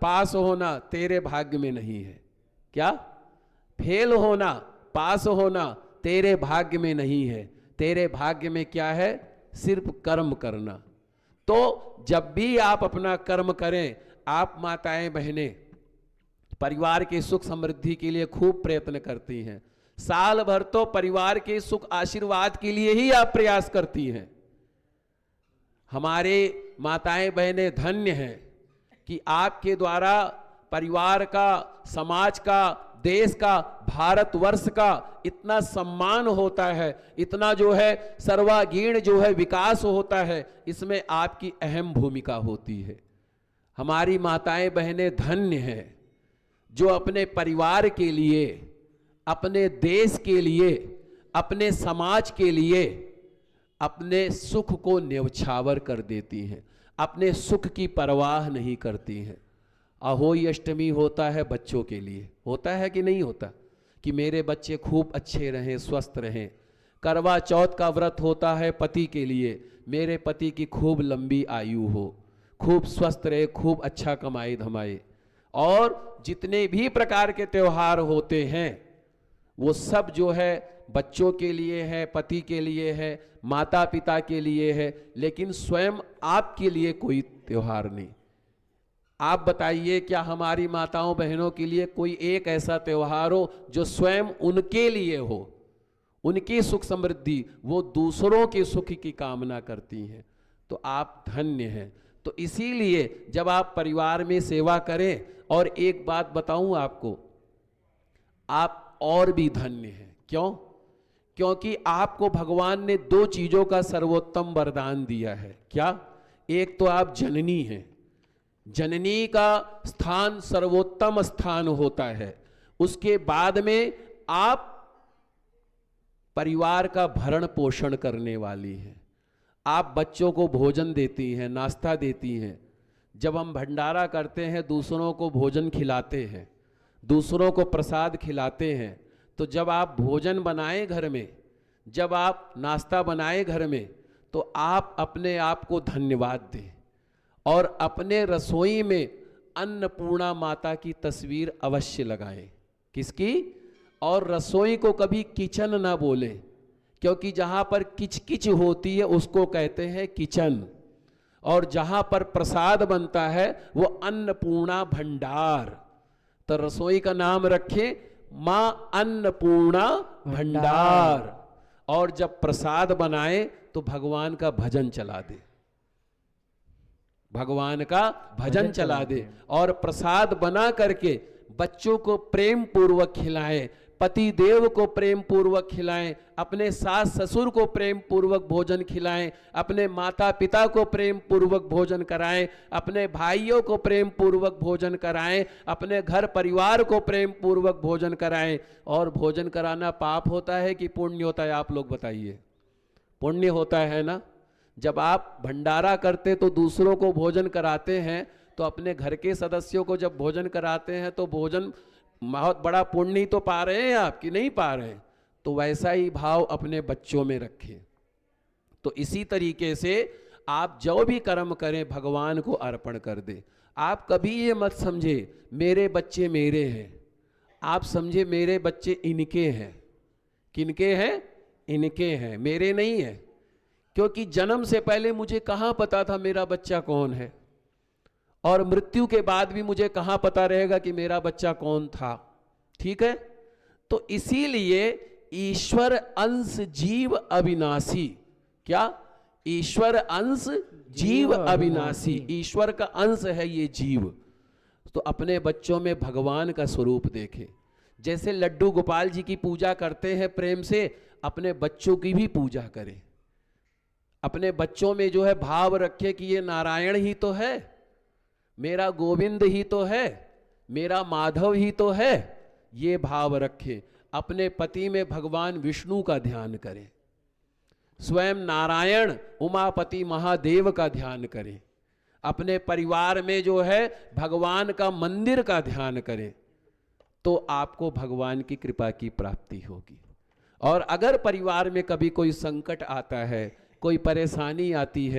पास होना तेरे भाग्य में नहीं है। क्या? फेल होना, पास होना तेरे भाग्य में नहीं है। तेरे भाग्य में क्या है? सिर्फ कर्म करना। तो जब भी आप अपना कर्म करें, आप माताएं बहनें परिवार के सुख समृद्धि के लिए खूब प्रयत्न करती हैं। साल भर तो परिवार के सुख आशीर्वाद के लिए ही आप प्रयास करती हैं। हमारे माताएं बहनें धन्य हैं कि आपके द्वारा परिवार का, समाज का, देश का, भारतवर्ष का इतना सम्मान होता है, इतना जो है सर्वांगीण जो है विकास होता है, इसमें आपकी अहम भूमिका होती है। हमारी माताएं बहनें धन्य हैं जो अपने परिवार के लिए, अपने देश के लिए, अपने समाज के लिए अपने सुख को न्यौछावर कर देती हैं, अपने सुख की परवाह नहीं करती हैं। अहोई अष्टमी होता है बच्चों के लिए, होता है कि नहीं होता, कि मेरे बच्चे खूब अच्छे रहें, स्वस्थ रहें। करवा चौथ का व्रत होता है पति के लिए, मेरे पति की खूब लंबी आयु हो, खूब स्वस्थ रहे, खूब अच्छा कमाए धमाए। और जितने भी प्रकार के त्योहार होते हैं वो सब जो है बच्चों के लिए है, पति के लिए है, माता पिता के लिए है, लेकिन स्वयं आपके लिए कोई त्योहार नहीं। आप बताइए, क्या हमारी माताओं बहनों के लिए कोई एक ऐसा त्योहार हो जो स्वयं उनके लिए हो, उनकी सुख समृद्धि, वो दूसरों के सुख की कामना करती हैं? तो आप धन्य हैं। तो इसीलिए जब आप परिवार में सेवा करें, और एक बात बताऊं आपको, आप और भी धन्य हैं। क्यों? क्योंकि आपको भगवान ने दो चीजों का सर्वोत्तम वरदान दिया है। क्या? एक तो आप जननी हैं, जननी का स्थान सर्वोत्तम स्थान होता है। उसके बाद में आप परिवार का भरण पोषण करने वाली हैं। आप बच्चों को भोजन देती हैं, नाश्ता देती हैं। जब हम भंडारा करते हैं, दूसरों को भोजन खिलाते हैं, दूसरों को प्रसाद खिलाते हैं। तो जब आप भोजन बनाएं घर में, जब आप नाश्ता बनाएं घर में, तो आप अपने आप को धन्यवाद दें और अपने रसोई में अन्नपूर्णा माता की तस्वीर अवश्य लगाएं। किसकी? और रसोई को कभी किचन ना बोलें, क्योंकि जहां पर किचकिच होती है उसको कहते हैं किचन, और जहां पर प्रसाद बनता है वो अन्नपूर्णा भंडार। तो रसोई का नाम रखें मां अन्नपूर्णा भंडार। और जब प्रसाद बनाए तो भगवान का भजन चला दे, भगवान का भजन चला दे। और प्रसाद बना करके बच्चों को प्रेम पूर्वक खिलाएं, पति देव को प्रेम पूर्वक खिलाएं, अपने सास ससुर को प्रेम पूर्वक भोजन खिलाएं, अपने माता पिता को प्रेम पूर्वक भोजन कराएं, अपने भाइयों को प्रेम पूर्वक भोजन कराएं, अपने घर परिवार को प्रेम पूर्वक भोजन कराएं। और भोजन कराना पाप होता है कि पुण्य होता है? आप लोग बताइए। पुण्य होता है ना। जब आप भंडारा करते तो दूसरों को भोजन कराते हैं, तो अपने घर के सदस्यों को जब भोजन कराते हैं तो भोजन बहुत बड़ा पुण्य तो पा रहे हैं आप, कि नहीं पा रहे हैं? तो वैसा ही भाव अपने बच्चों में रखें। तो इसी तरीके से आप जो भी कर्म करें भगवान को अर्पण कर दें। आप कभी ये मत समझे मेरे बच्चे मेरे हैं, आप समझे मेरे बच्चे इनके हैं। किनके हैं? इनके हैं, मेरे नहीं है। क्योंकि जन्म से पहले मुझे कहां पता था मेरा बच्चा कौन है, और मृत्यु के बाद भी मुझे कहां पता रहेगा कि मेरा बच्चा कौन था। ठीक है? तो इसीलिए ईश्वर अंश जीव अविनाशी। क्या? ईश्वर अंश जीव अविनाशी। ईश्वर का अंश है ये जीव। तो अपने बच्चों में भगवान का स्वरूप देखें। जैसे लड्डू गोपाल जी की पूजा करते हैं प्रेम से, अपने बच्चों की भी पूजा करें। अपने बच्चों में जो है भाव रखें कि ये नारायण ही तो है, मेरा गोविंद ही तो है, मेरा माधव ही तो है। ये भाव रखें। अपने पति में भगवान विष्णु का ध्यान करें, स्वयं नारायण उमापति महादेव का ध्यान करें। अपने परिवार में जो है भगवान का मंदिर का ध्यान करें, तो आपको भगवान की कृपा की प्राप्ति होगी। और अगर परिवार में कभी कोई संकट आता है, कोई परेशानी आती है,